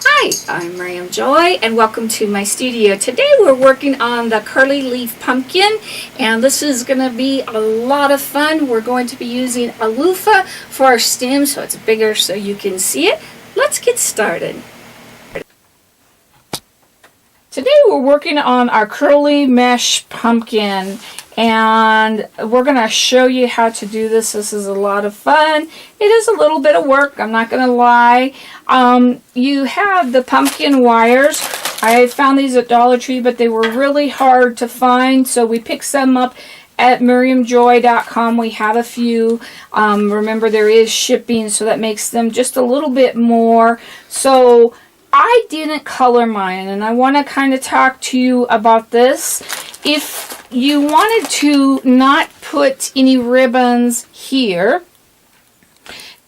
Hi, I'm Miriam Joy and welcome to my studio. Today we're working on the curly leaf pumpkin and this is going to be a lot of fun. We're going to be using a loofah for our stem so it's bigger so you can see it. Let's get started. Today we're working on our curly mesh pumpkin and we're going to show you how to do this. This is a lot of fun. It is a little bit of work, I'm not going to lie. You have the pumpkin wires. I found these at Dollar Tree, but they were really hard to find, so we picked some up at miriamjoy.com. We have a few. Remember, there is shipping, so that makes them just a little bit more. So I didn't color mine, and I want to kind of talk to you about this. If you wanted to not put any ribbons here,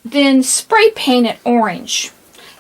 then spray paint it orange.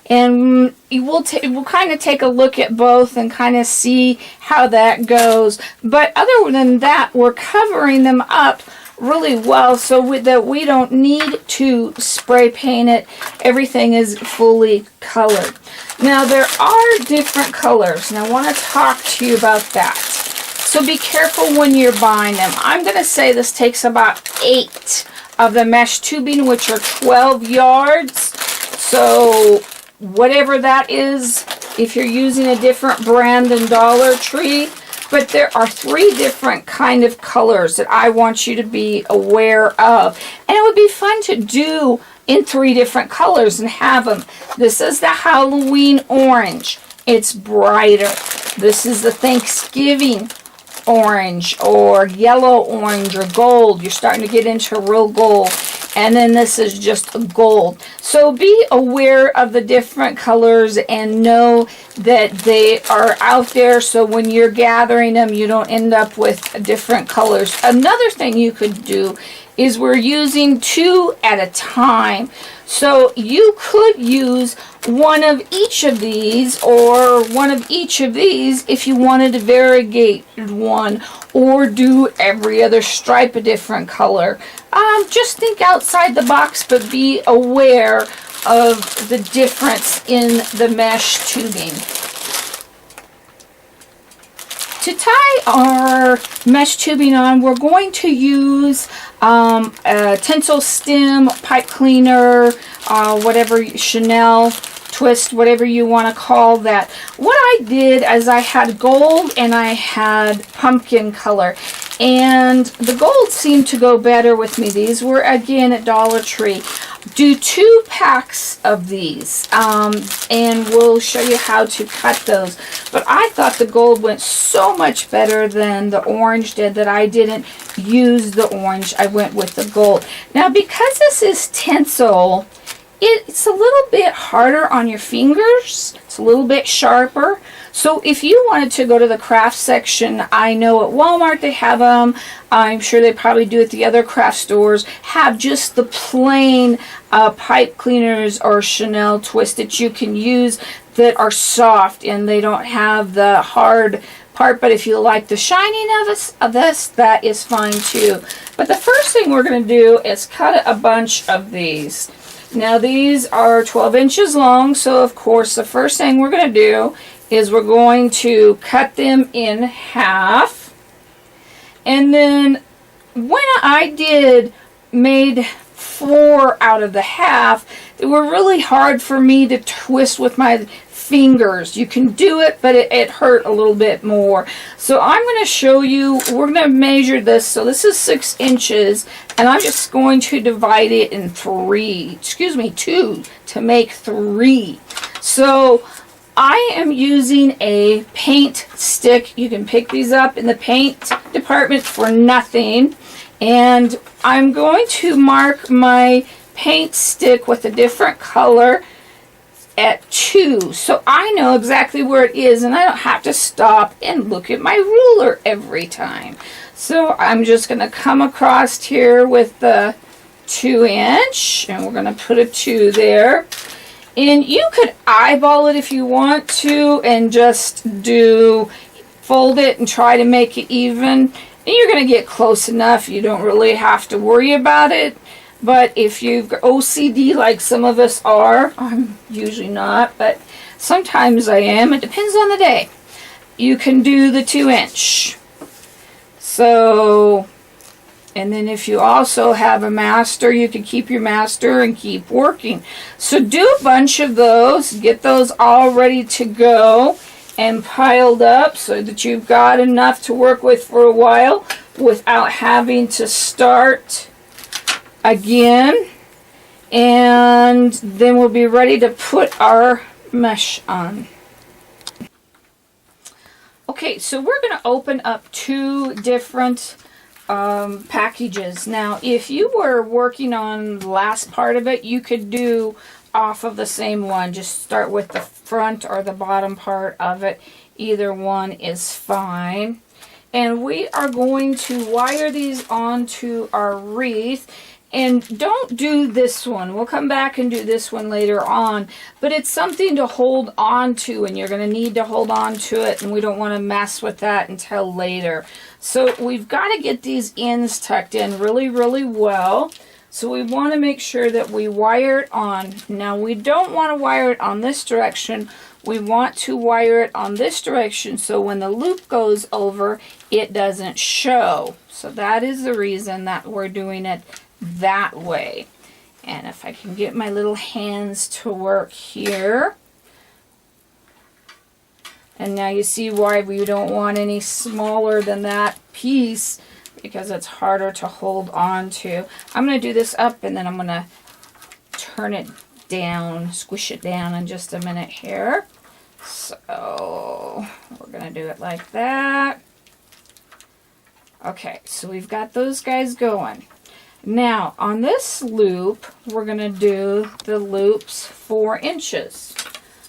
And we'll kind of take a look at both and kind of see how that goes. But other than that, we're covering them up really well so that we don't need to spray paint it. Everything is fully colored. Now there are different colors, and I want to talk to you about that. So be careful when you're buying them. I'm going to say this takes about 8 of the mesh tubing, which are 12 yards. So whatever that is, if you're using a different brand than Dollar Tree. But there are 3 different kind of colors that I want you to be aware of. And it would be fun to do in 3 different colors and have them. This is the Halloween orange. It's brighter. This is the Thanksgiving orange or yellow orange or gold. You're starting to get into real gold. And then this is just gold. So be aware of the different colors and know that they are out there, so when you're gathering them you don't end up with different colors. Another thing you could do is we're using 2 at a time. So you could use one of each of these or one of each of these if you wanted to variegate one, or do every other stripe a different color. Just think outside the box, but be aware of the difference in the mesh tubing. To tie our mesh tubing on, we're going to use a tinsel stem, pipe cleaner, whatever, Chanel twist, whatever you want to call that. What I did is I had gold and I had pumpkin color, and the gold seemed to go better with me. These were again at Dollar Tree. Do 2 packs of these, and we'll show you how to cut those. But I thought the gold went so much better than the orange did that I didn't use the orange. I went with the gold. Now, because this is tinsel, it's a little bit harder on your fingers. It's a little bit sharper. So if you wanted to go to the craft section, I know at Walmart they have them. I'm sure they probably do at the other craft stores. Have just the plain pipe cleaners or Chanel twist that you can use that are soft and they don't have the hard part. But if you like the shining of this, that is fine too. But the first thing we're going to do is cut a bunch of these. Now these are 12 inches long, so of course the first thing we're going to do is we're going to cut them in half. And then when I made 4 out of the half, they were really hard for me to twist with my fingers. You can do it, but it hurt a little bit more. So I'm going to show you, we're going to measure this. So this is 6 inches, and I'm just going to divide it in 2 to make 3. So I am using a paint stick. You can pick these up in the paint department for nothing. And I'm going to mark my paint stick with a different color at 2. So I know exactly where it is, and I don't have to stop and look at my ruler every time. So I'm just going to come across here with the 2 inch, and we're going to put a 2 there. And you could eyeball it if you want to and just fold it and try to make it even. And you're going to get close enough. You don't really have to worry about it. But if you've got OCD like some of us are, I'm usually not, but sometimes I am. It depends on the day. You can do the 2 inch. So, and then if you also have a master, you can keep your master and keep working. So do a bunch of those. Get those all ready to go and piled up so that you've got enough to work with for a while without having to start again. And then we'll be ready to put our mesh on. Okay, so we're going to open up 2 different packages. Now, if you were working on the last part of it, you could do off of the same one. Just start with the front or the bottom part of it. Either one is fine. And we are going to wire these onto our wreath. And don't do this one. We'll come back and do this one later on. But it's something to hold on to, and you're going to need to hold on to it, and we don't want to mess with that until later. So we've got to get these ends tucked in really, really well. So we want to make sure that we wire it on. Now, we don't want to wire it on this direction. We want to wire it on this direction so when the loop goes over, it doesn't show. So that is the reason that we're doing it that way. And if I can get my little hands to work here. And now you see why we don't want any smaller than that piece, because it's harder to hold on to. I'm going to do this up, and then I'm going to turn it down, squish it down in just a minute here. So we're going to do it like that. Okay, so we've got those guys going. Now, on this loop, we're going to do the loops 4 inches.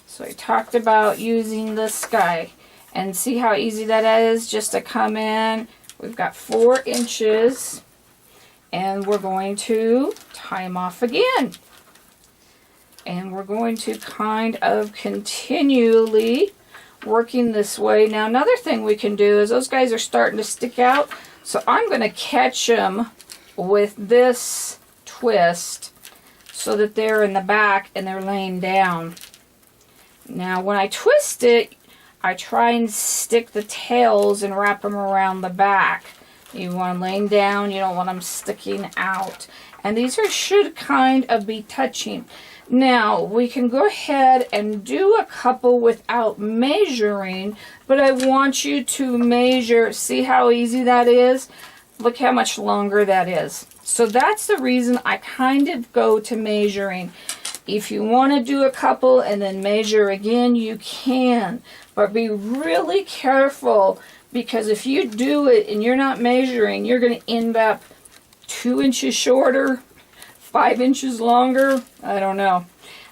So I talked about using this guy. And see how easy that is just to come in. We've got 4 inches. And we're going to tie them off again. And we're going to kind of continually working this way. Now, another thing we can do is those guys are starting to stick out. So I'm going to catch them with this twist so that they're in the back and they're laying down. Now when I twist it, I try and stick the tails and wrap them around the back. You want them laying down, you don't want them sticking out. And these should kind of be touching. Now we can go ahead and do a couple without measuring, but I want you to measure. See how easy that is? Look how much longer that is. So that's the reason I kind of go to measuring. If you want to do a couple and then measure again, you can. But be really careful, because if you do it and you're not measuring, you're going to end up 2 inches shorter, 5 inches longer. I don't know.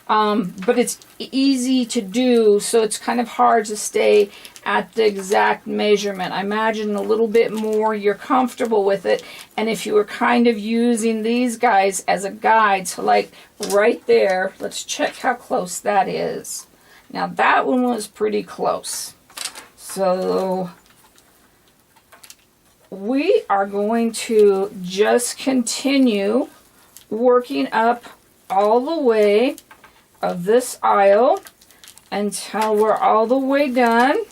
But it's easy to do, so it's kind of hard to stay at the exact measurement. I imagine a little bit more you're comfortable with it. And if you were kind of using these guys as a guide, so like right there, let's check how close that is. Now that one was pretty close. So we are going to just continue working up all the way of this aisle until we're all the way done.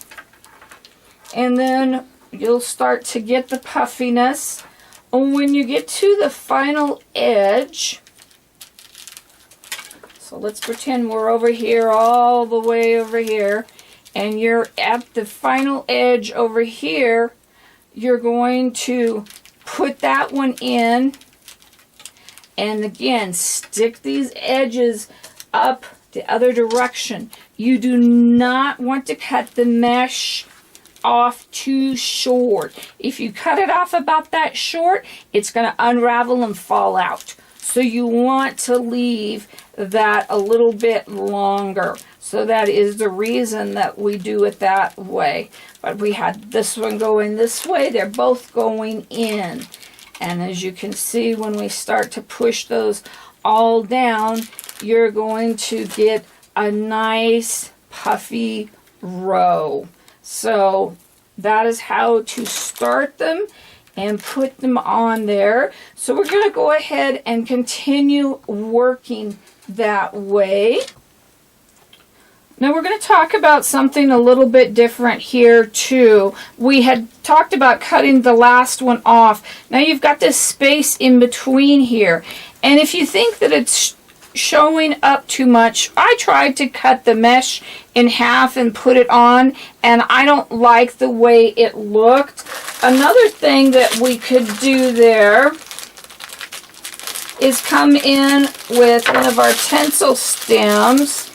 And then you'll start to get the puffiness. And when you get to the final edge, So let's pretend we're over here, all the way over here, and you're at the final edge over here. You're going to put that one in, and again, stick these edges up the other direction. You do not want to cut the mesh off too short. If you cut it off about that short, it's going to unravel and fall out. So you want to leave that a little bit longer. So that is the reason that we do it that way. But we had this one going this way. They're both going in. And as you can see, when we start to push those all down, you're going to get a nice puffy row. So that is how to start them and put them on there. So we're going to go ahead and continue working that way. Now we're going to talk about something a little bit different here too. We had talked about cutting the last one off. Now you've got this space in between here. And if you think that it's showing up too much, I tried to cut the mesh in half and put it on, and I don't like the way it looked. Another thing that we could do there is come in with one of our tencel stems,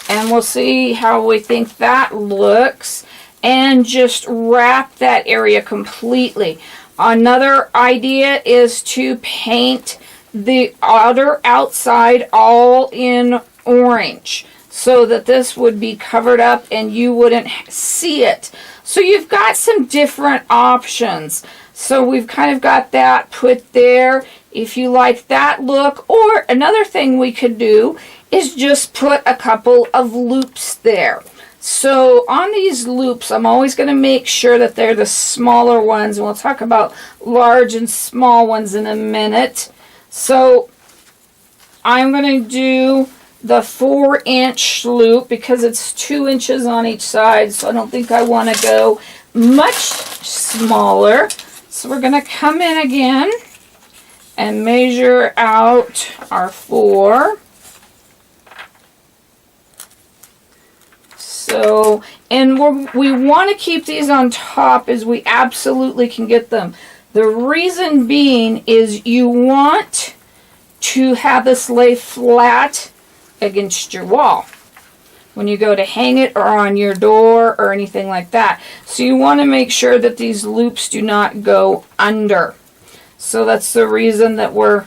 and we'll see how we think that looks, and just wrap that area completely. Another idea is to paint the outside all in orange, so that this would be covered up and you wouldn't see it. So you've got some different options. So we've kind of got that put there if you like that look. Or another thing we could do is just put a couple of loops there. So on these loops, I'm always going to make sure that they're the smaller ones. And we'll talk about large and small ones in a minute. So I'm going to do the 4-inch loop because it's 2 inches on each side. So I don't think I want to go much smaller. So we're going to come in again and measure out our 4. So, and we want to keep these on top as we absolutely can get them. The reason being is you want to have this lay flat against your wall when you go to hang it or on your door or anything like that. So you want to make sure that these loops do not go under. So that's the reason that we're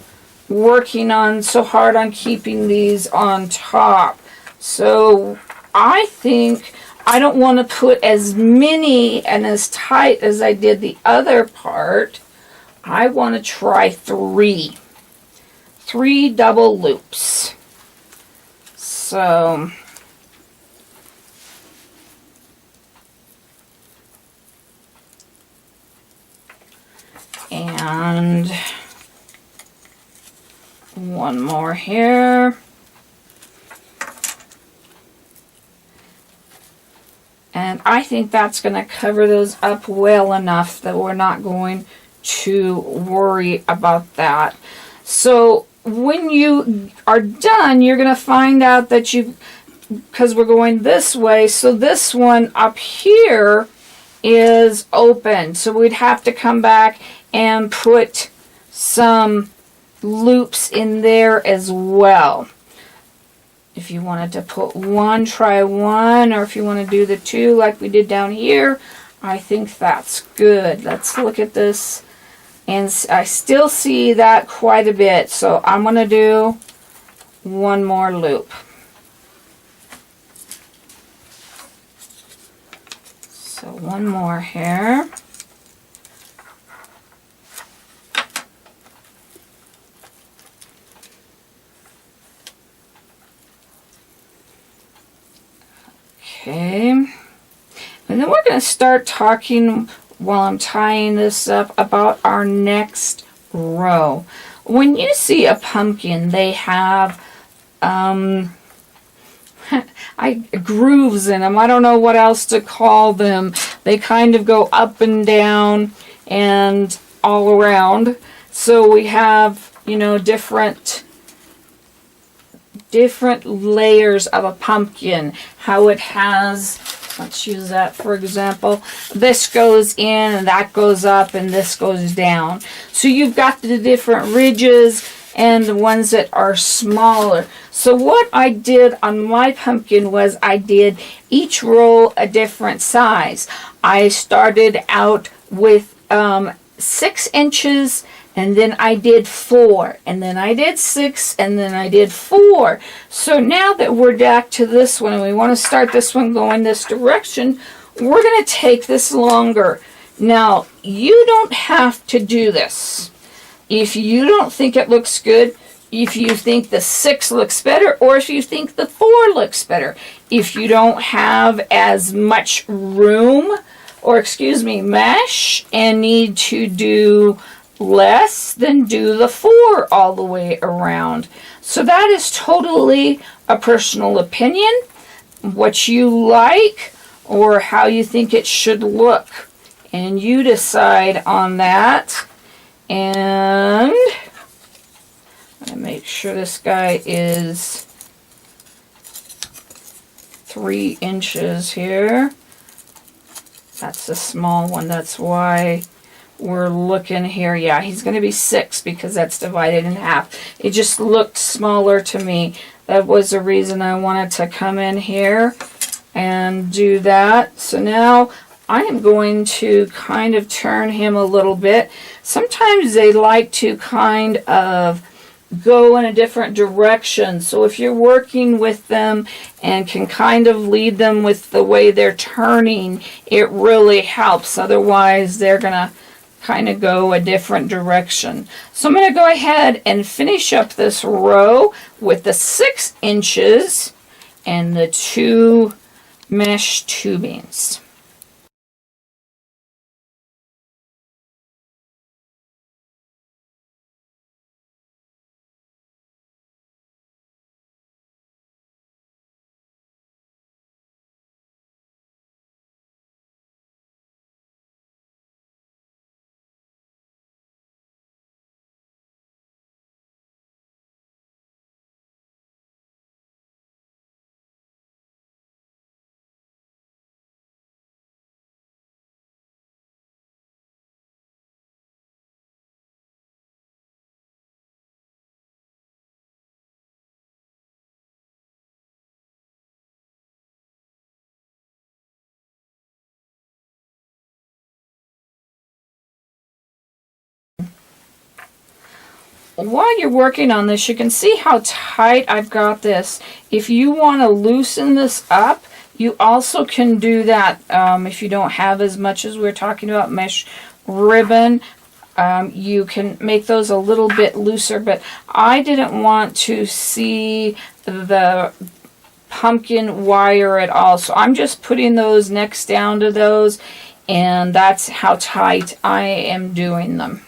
working on so hard on keeping these on top. So I think I don't want to put as many and as tight as I did the other part. I want to try 3 double loops. So and one more here. And I think that's going to cover those up well enough that we're not going to worry about that. So when you are done, you're going to find out that because we're going this way, so this one up here is open. So we'd have to come back and put some loops in there as well. If you wanted to put 1, try 1, or if you want to do the 2 like we did down here, I think that's good. Let's look at this, and I still see that quite a bit, so I'm going to do 1 more loop. So 1 more here. Okay, and then we're going to start talking while I'm tying this up about our next row. When you see a pumpkin, they have grooves in them. I don't know what else to call them. They kind of go up and down and all around. So we have, different different layers of a pumpkin. How it has, let's use that for example. This goes in and that goes up and this goes down. So you've got the different ridges and the ones that are smaller. So what I did on my pumpkin was I did each roll a different size. I started out with 6 inches, and then I did 4, and then I did 6, and then I did 4. So now that we're back to this one, and we want to start this one going this direction, we're going to take this longer. Now, you don't have to do this. If you don't think it looks good, if you think the 6 looks better, or if you think the 4 looks better, if you don't have as much room, or excuse me, mesh, and need to do less, then do the 4 all the way around. So that is totally a personal opinion, what you like, or how you think it should look. And you decide on that. And I'm going to make sure this guy is 3 inches here. That's the small one. That's why we're looking here. Yeah, he's going to be 6 because that's divided in half. It just looked smaller to me. That was the reason I wanted to come in here and do that. So now I am going to kind of turn him a little bit. Sometimes they like to kind of go in a different direction. So if you're working with them and can kind of lead them with the way they're turning, it really helps. Otherwise, they're going to kind of go a different direction. So I'm going to go ahead and finish up this row with the 6 inches and the 2 mesh tubings. While you're working on this, you can see how tight I've got this. If you want to loosen this up, you also can do that. If you don't have as much as we're talking about mesh ribbon, you can make those a little bit looser, but I didn't want to see the pumpkin wire at all, so I'm just putting those next down to those, and that's how tight I am doing them.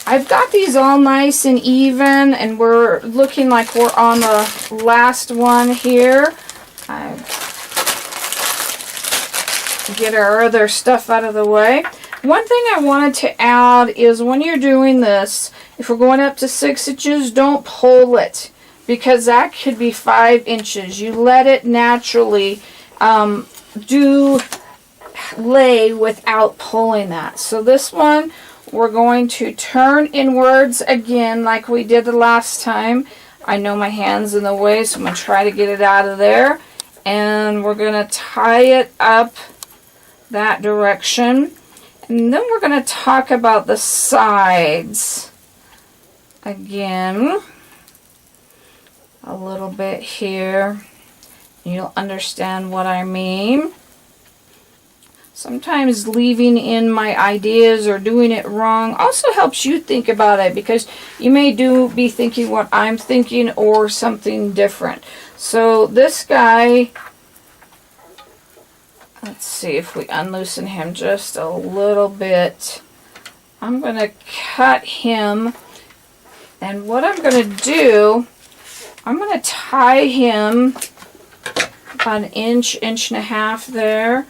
I've got these all nice and even, and we're looking like we're on the last one here. Get our other stuff out of the way. One thing I wanted to add is when you're doing this, if we're going up to 6 inches, don't pull it, because that could be 5 inches. You let it naturally lay without pulling that. So this one, we're going to turn inwards again like we did the last time. I know my hand's in the way, so I'm going to try to get it out of there. And we're going to tie it up that direction. And then we're going to talk about the sides again a little bit here. You'll understand what I mean. Sometimes leaving in my ideas or doing it wrong also helps you think about it, because you may be thinking what I'm thinking or something different. So this guy, let's see if we unloosen him just a little bit. I'm going to cut him, and what I'm going to do, I'm going to tie him about an inch, inch and a half there.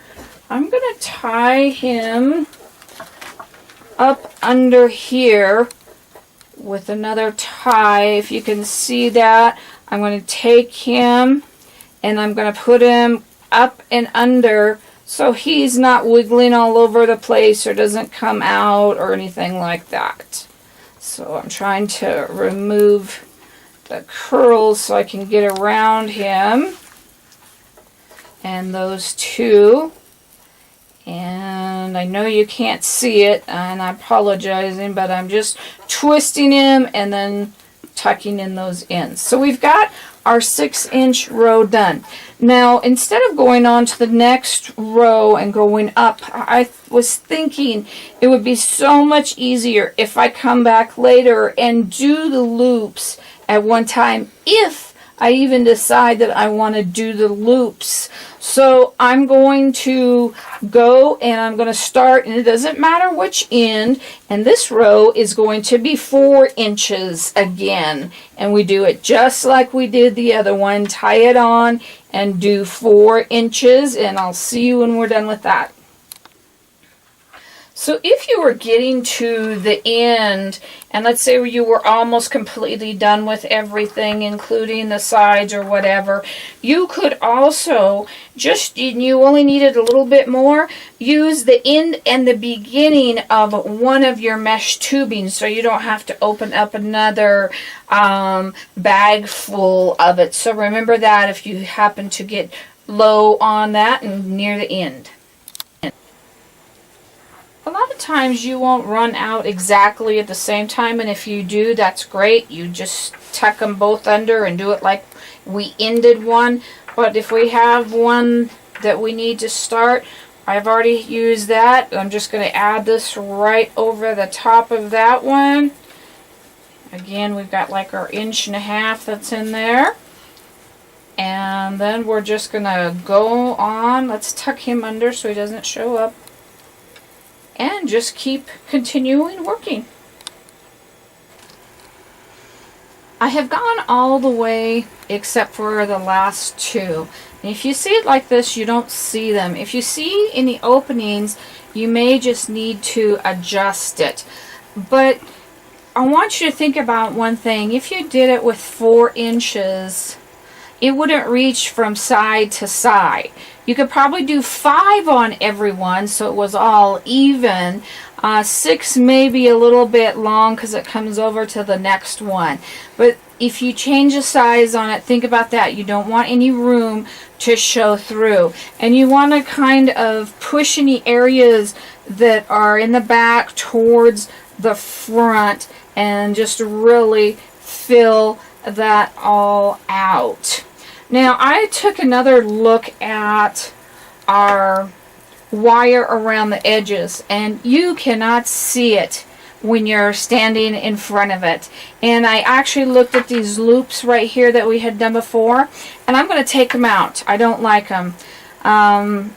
I'm going to tie him up under here with another tie. If you can see that, I'm going to take him and I'm going to put him up and under so he's not wiggling all over the place or doesn't come out or anything like that. So I'm trying to remove the curls so I can get around him and those two. And I know you can't see it, and I'm apologizing, but I'm just twisting him and then tucking in those ends. So we've got our 6-inch row done. Now, instead of going on to the next row and going up, I was thinking it would be so much easier if I come back later and do the loops at one time, if I even decide that I want to do the loops. So I'm going to go and I'm going to start, and it doesn't matter which end, and this row is going to be 4 inches again. And we do it just like we did the other one. Tie it on and do 4 inches, and I'll see you when we're done with that. So if you were getting to the end, and let's say you were almost completely done with everything, including the sides or whatever, you could also you only needed a little bit more, use the end and the beginning of one of your mesh tubing so you don't have to open up another bag full of it. So remember that if you happen to get low on that and near the end. A lot of times you won't run out exactly at the same time, and if you do, that's great. You just tuck them both under and do it like we ended one. But if we have one that we need to start, I've already used that. I'm just going to add this right over the top of that one. Again, we've got like our 1.5 inches that's in there. And then we're just going to go on. Let's tuck him under so he doesn't show up. And just keep continuing working. I have gone all the way except for the last 2. And if you see it like this, you don't see them. If you see any openings, you may just need to adjust it. But I want you to think about one thing. If you did it with 4 inches, it wouldn't reach from side to side. You could probably do 5 on every one so it was all even. 6 may be a little bit long because it comes over to the next one. But if you change the size on it, think about that. You don't want any room to show through. And you want to kind of push any areas that are in the back towards the front and just really fill that all out. Now, I took another look at our wire around the edges, and you cannot see it when you're standing in front of it. And I actually looked at these loops right here that we had done before, and I'm going to take them out. I don't like them. I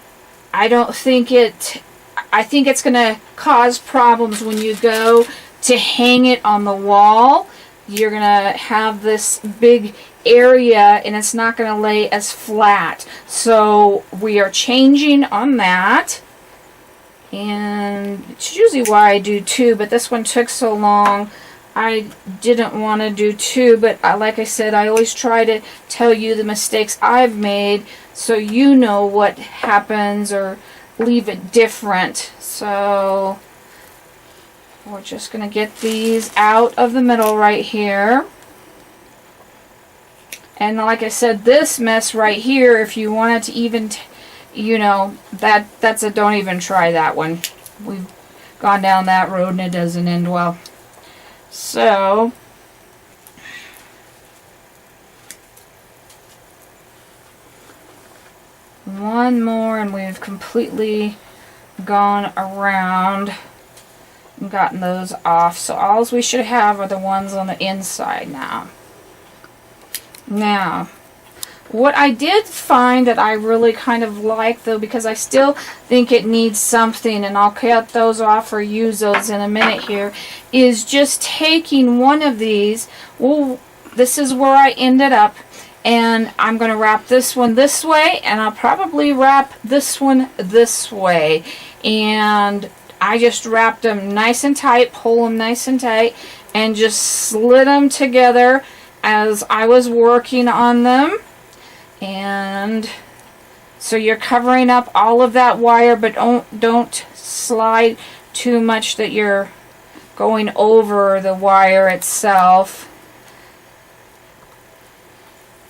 think it's going to cause problems when you go to hang it on the wall. You're going to have this big area and it's not going to lay as flat. So we are changing on that. And it's usually why I do 2, but this one took so long. I didn't want to do 2, but like I said, I always try to tell you the mistakes I've made so you know what happens or leave it different. So we're just going to get these out of the middle right here. And like I said, this mess right here, if you wanted to even, that's a don't even try that one. We've gone down that road and it doesn't end well. So, one more and we've completely gone around and gotten those off. So all we should have are the ones on the inside now. Now, what I did find that I really kind of like, though, because I still think it needs something, and I'll cut those off or use those in a minute here, is just taking one of these. Well, this is where I ended up, and I'm going to wrap this one this way, and I'll probably wrap this one this way. And I just wrapped them nice and tight, pull them nice and tight, and just slid them together as I was working on them. And so you're covering up all of that wire, but don't slide too much that you're going over the wire itself.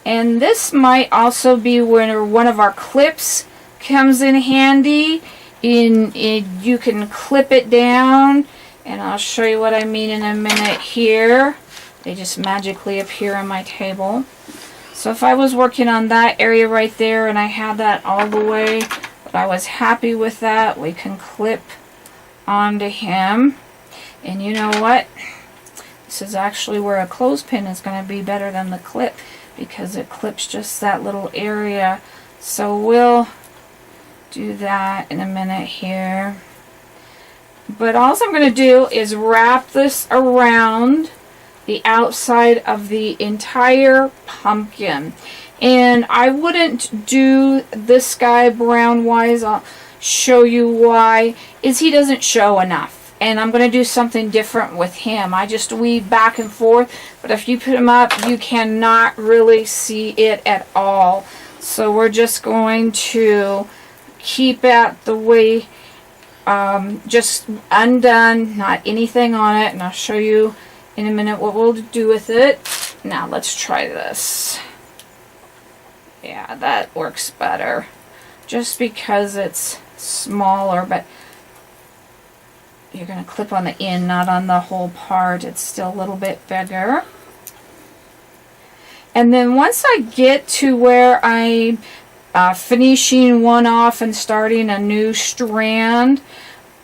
And this might also be where one of our clips comes in handy. You can clip it down, and I'll show you what I mean in a minute here. They just magically appear on my table. So if I was working on that area right there and I had that all the way, but I was happy with that, we can clip onto him. And you know what? This is actually where a clothespin is going to be better than the clip, because it clips just that little area. So we'll do that in a minute here. But all I'm going to do is wrap this around the outside of the entire pumpkin. And I wouldn't do this guy brown wise. I'll show you why. Is he doesn't show enough. And I'm going to do something different with him. I just weave back and forth. But if you put him up, you cannot really see it at all. So we're just going to keep it the way, just undone, not anything on it. And I'll show you in a minute what we'll do with it. Now let's try this. Yeah, that works better. Just because it's smaller, but you're going to clip on the end, not on the whole part. It's still a little bit bigger. And then once I get to where I'm finishing one off and starting a new strand,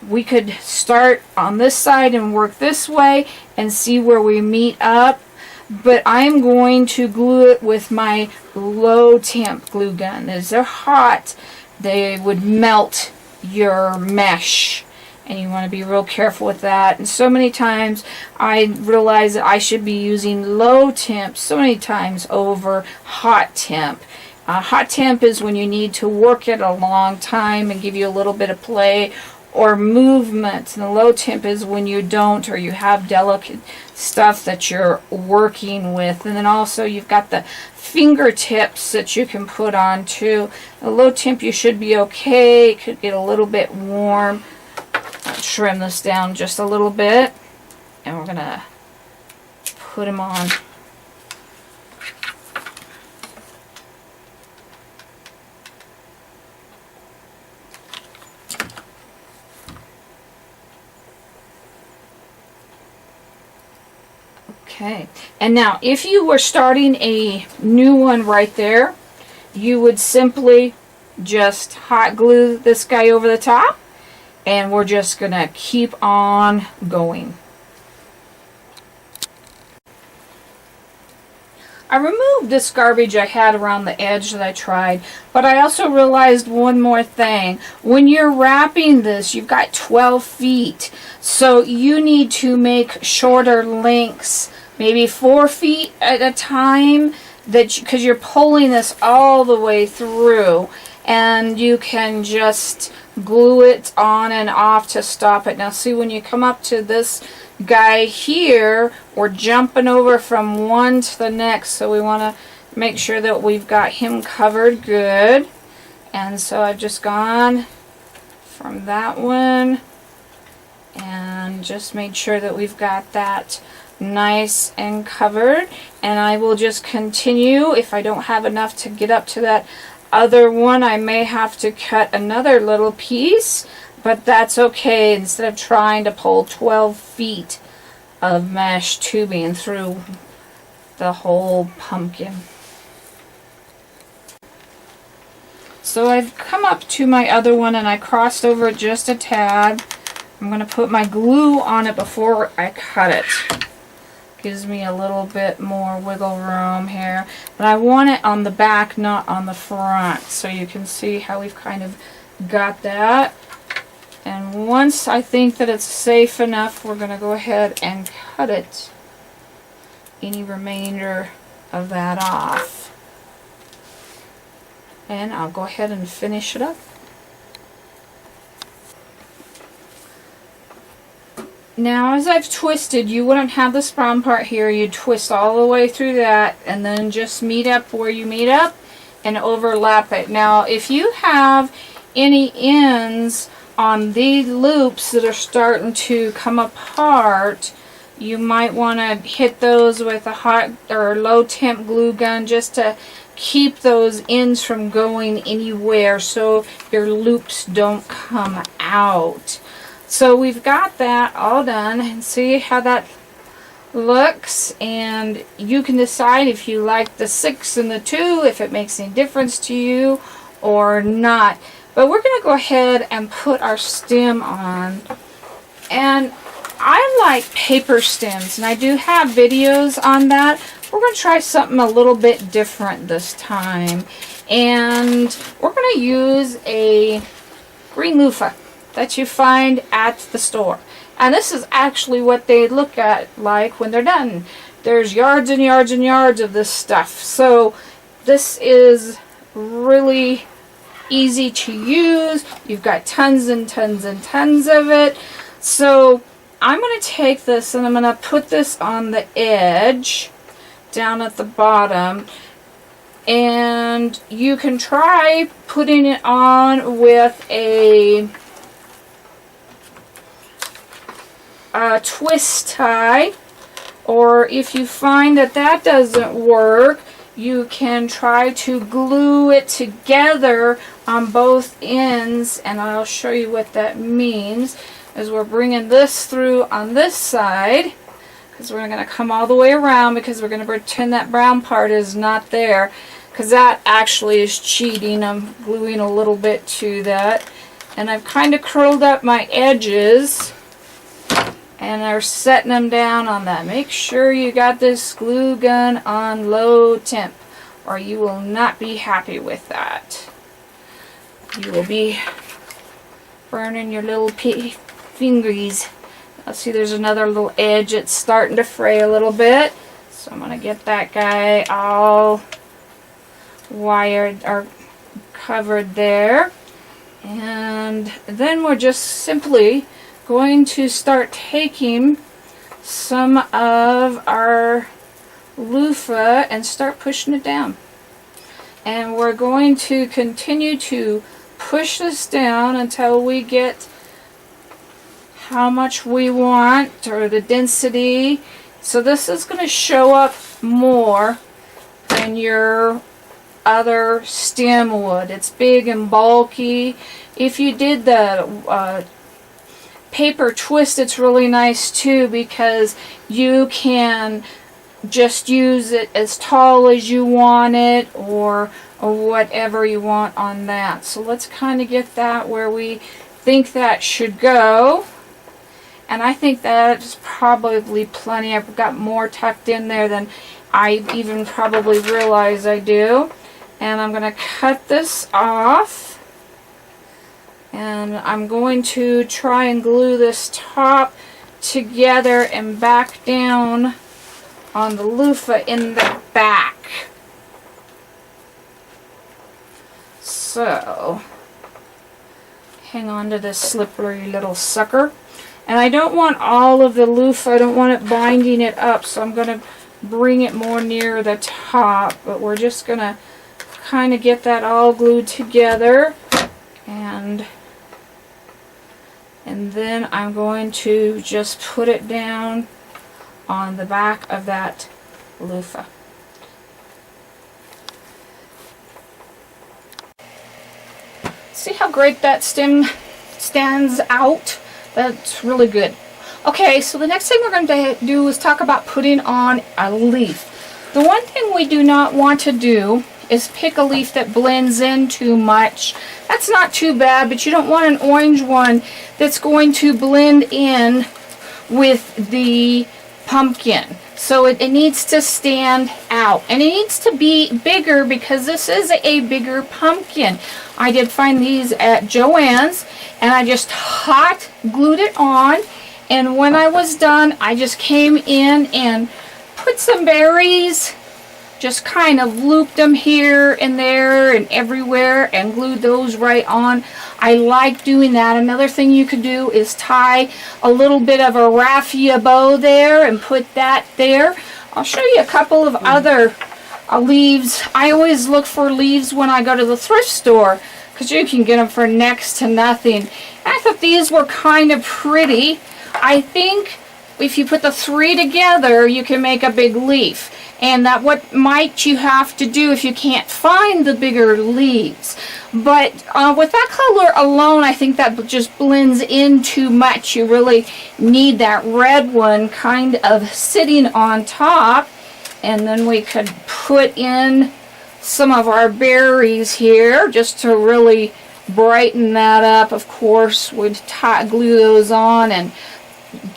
we could start on this side and work this way and see where we meet up. But I'm going to glue it with my low temp glue gun. As they're hot, they would melt your mesh, and you want to be real careful with that. And so many times I realize that I should be using low temp so many times over hot temp. Hot temp is when you need to work it a long time and give you a little bit of play or movement. And the low temp is when you don't, or you have delicate stuff that you're working with. And then also you've got the fingertips that you can put on too. The low temp you should be okay. It could get a little bit warm. I'll trim this down just a little bit, and we're gonna put them on. Okay, and now if you were starting a new one right there, you would simply just hot glue this guy over the top, and we're just going to keep on going. I removed this garbage I had around the edge that I tried, but I also realized one more thing. When you're wrapping this, you've got 12 feet, so you need to make shorter lengths, maybe 4 feet at a time, because you're pulling this all the way through, and you can just glue it on and off to stop it. Now see, when you come up to this guy here, we're jumping over from one to the next, so we want to make sure that we've got him covered good. And so I've just gone from that one and just made sure that we've got that nice and covered. And I will just continue. If I don't have enough to get up to that other one, I may have to cut another little piece, but that's okay. Instead of trying to pull 12 feet of mesh tubing through the whole pumpkin. So I've come up to my other one and I crossed over it just a tad. I'm going to put my glue on it before I cut it. Gives me a little bit more wiggle room here, but I want it on the back, not on the front, so you can see how we've kind of got that. And once I think that it's safe enough, we're going to go ahead and cut it, any remainder of that off, and I'll go ahead and finish it up. Now as I've twisted, you wouldn't have this brown part here. You'd twist all the way through that and then just meet up where you meet up and overlap it. Now if you have any ends on the loops that are starting to come apart, you might want to hit those with a hot or low temp glue gun just to keep those ends from going anywhere so your loops don't come out. So we've got that all done, and see how that looks, and you can decide if you like the 6 and the 2, if it makes any difference to you or not. But we're going to go ahead and put our stem on, and I like paper stems, and I do have videos on that. We're going to try something a little bit different this time, and we're going to use a green loofah that you find at the store. And this is actually what they look at like when they're done. There's yards and yards and yards of this stuff. So this is really easy to use. You've got tons and tons and tons of it. So I'm going to take this and I'm going to put this on the edge down at the bottom. And you can try putting it on with a twist tie, or if you find that that doesn't work, you can try to glue it together on both ends, and I'll show you what that means as we're bringing this through on this side, because we're going to come all the way around, because we're going to pretend that brown part is not there, because that actually is cheating. I'm gluing a little bit to that, and I've kind of curled up my edges and are setting them down on that. Make sure you got this glue gun on low temp, or you will not be happy with that. You will be burning your little fingers. I see there's another little edge. It's starting to fray a little bit, so I'm going to get that guy all wired or covered there. And then we're just simply going to start taking some of our loofah and start pushing it down. And we're going to continue to push this down until we get how much we want, or the density. So this is going to show up more than your other stem would. It's big and bulky. If you did the paper twist, it's really nice too, because you can just use it as tall as you want it, or whatever you want on that. So let's kind of get that where we think that should go, and I think that's probably plenty. I've got more tucked in there than I even probably realize I do. And I'm going to cut this off. And I'm going to try and glue this top together and back down on the loofah in the back. So, hang on to this slippery little sucker. And I don't want all of the loofah, I don't want it binding it up, so I'm going to bring it more near the top. But we're just going to kind of get that all glued together, and then I'm going to just put it down on the back of that loofah. See how great that stem stands out? That's really good. Okay, so the next thing we're going to do is talk about putting on a leaf. The one thing we do not want to do is pick a leaf that blends in too much. That's not too bad, but you don't want an orange one that's going to blend in with the pumpkin. So it needs to stand out, and it needs to be bigger because this is a bigger pumpkin. I did find these at Joann's, and I just hot glued it on, and when I was done, I just came in and put some berries just kind of looped them here and there and everywhere and glued those right on. I like doing that. Another thing you could do is tie a little bit of a raffia bow there and put that there. I'll show you a couple of other leaves. I always look for leaves when I go to the thrift store because you can get them for next to nothing. And I thought these were kind of pretty. I think if you put the three together, you can make a big leaf. And that what might you have to do if you can't find the bigger leaves. But with that color alone, I think that just blends in too much. You really need that red one kind of sitting on top. And then we could put in some of our berries here just to really brighten that up. Of course, we'd glue those on and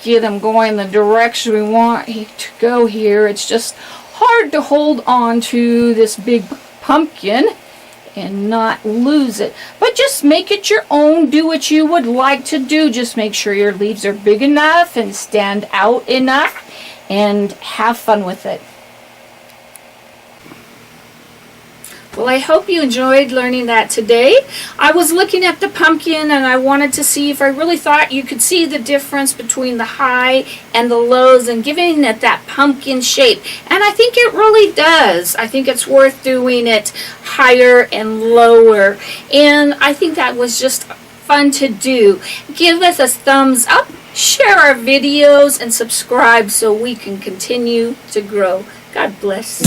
get them going the direction we want to go here. It's just hard to hold on to this big pumpkin and not lose it. But just make it your own. Do what you would like to do. Just make sure your leaves are big enough and stand out enough, and have fun with it. Well, I hope you enjoyed learning that today. I was looking at the pumpkin and I wanted to see if I really thought you could see the difference between the high and the lows and giving it that pumpkin shape. And I think it really does. I think it's worth doing it higher and lower. And I think that was just fun to do. Give us a thumbs up, share our videos, and subscribe so we can continue to grow. God bless.